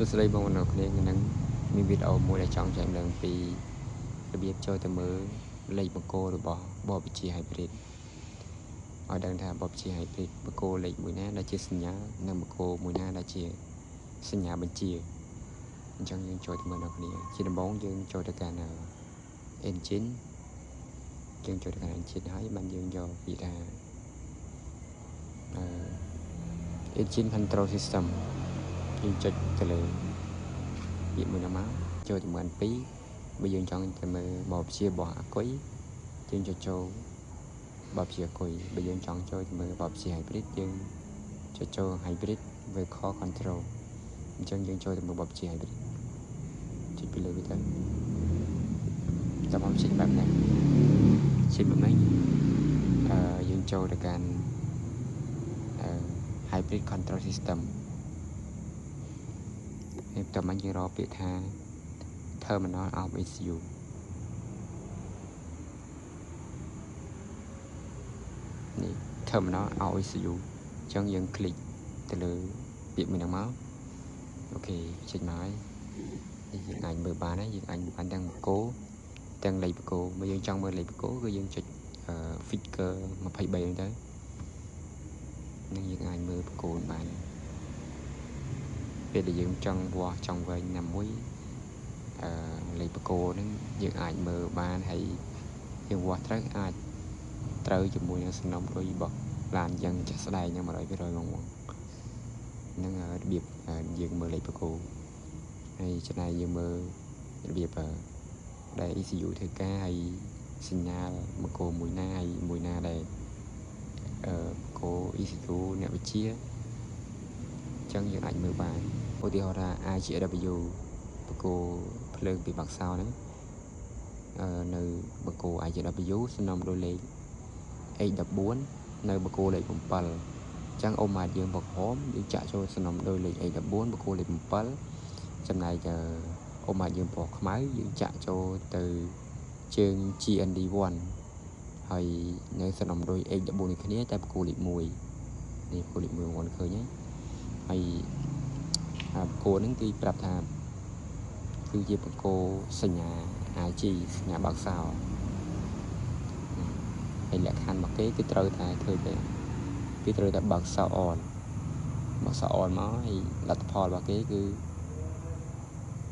សួស្តីបងប្អូនគ្នានឹងមានវីដេអូមួយដែលចង់ចែកម្លែងពីរបៀបចូលទៅមើលលេខបង្គោលរបស់បបជា hybrid ឲ្យដឹងថាបបជា hybrid បង្គោលលេខមួយណាដែលជាសញ្ញានិងបង្គោលមួយណាដែលជាសញ្ញាបញ្ជាអញ្ចឹងយើងចូលទៅមើលដល់គ្នាជាដំបូងយើងចូលទៅកាន់ engine យើងចូលទៅកាន់ engine ហើយបានយើងយកពាក្យថាengine control system យើងចុចទៅលើពាក្យមួយនោះមកចូលទៅមើល2បើយើងចង់ទៅមើលបបជារបស់អាគុយយើងចុចចូលបបជាអាគុយបើយើងចង់ចូលទៅមើលបបជា hybrid យើងចុចចូល hybrid vehicle control អញ្ចឹងយើងចូលទៅមើលបបជា hybrid ចុចពីលើវាទៅតាមមកចេញបែបនេះចេញបែបនេះយើងចូលទៅកាន់hybrid control system ហើយតើមកយើងរកពាក្យថា terminal of ECU នេះ terminal of ECU អញ្ចឹងយើងคลิกទៅលើពាក្យមួយហ្នឹងមកអូខេចេញមកហើយនេះយើងអាចមើលបានហើយយើងអាចមើលបានទាំងបង្គោលទាំងលេខបង្គោលបើយើងចង់មើលលេខបង្គោលគឺយើងចុច figure 23ហ្នឹងទៅនឹងយើងអាចមើលបង្គោលបានពេលដែលយើងចង់វាស់ចង់វែងណាមួយលេខបង្គោលហ្នឹងយើងអាចមើលបានហើយយើងវាស់ត្រូវអាចត្រូវជាមួយនឹងសំណុំដូចរបស់ឡានយ៉ាងចាក់ស្ដែងយ៉ាង 100% ហ្មងហ្នឹងរបៀបយើងមើលលេខបង្គោលហើយចំណែកយើងមើលរបៀបដែល ECU ធ្វើការហើយសញ្ញាបង្គោលមួយណាហើយមួយណាដែលបង្គោល ECU អ្នកវិទ្យាអញ្ចឹងយើងអាចមើលបានឧទាហរណ៍ថា IGW បង្គោលភ្លើងពីបាក់សោហ្នឹងនៅបង្គោល IGW សំណុំដោយលេខ A14 នៅបង្គោលលេខ7អញ្ចឹងអូម៉ាតយើងបកហមយើងចាក់ចូលសំណុំដោយលេខ A14 បង្គោលលេខ7ចំណែកអូម៉ាតយើងពណ៌ខ្មៅយើងចាក់ចូលទៅជើង GND1 ហើយនៅសំណុំដោយ A14 នេះគ្នាតែបង្គោលលេខ1នេះបង្គោលលេខ1បងប្អូនឃើញហើយបង្គោលហ្នឹងគឺប្រាប់ថាគឺជាបង្គោលសញ្ញា IG សញ្ញាបាក់សោហើយលក្ខខណ្ឌរបស់គេគឺត្រូវតែធ្វើទេគេត្រូវតែបើកសោអនមកហើយលទ្ធផលរបស់គេគឺ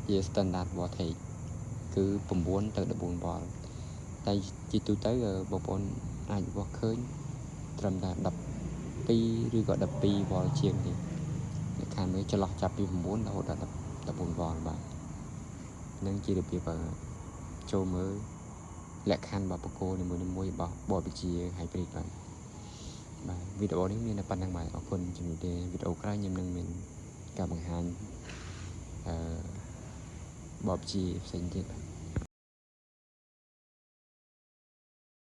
ជា standard voltage គឺ9 ទៅ 14 វ៉ុលតែជាទូទៅបងប្អូនអាចវាស់ឃើញត្រឹមតែ12ឬក៏12 វ៉ុលជាងទេលក្ខខណ្ឌមើលចន្លោះចាប់ពី9រហូតដល់14 វ៉ុលបាទនឹងជារបៀបចូលមើលលក្ខខណ្ឌរបស់បង្គោលនីមួយៗរបស់បបជា hybrid បាទវីដេអូនេះមានតែប៉ុណ្្នឹងបាទអរគុណជំរាបលាវីដេអូក្រោយខ្ញុំនឹងមានការបង្ហាញបបជាផ្សេងទៀតបាទ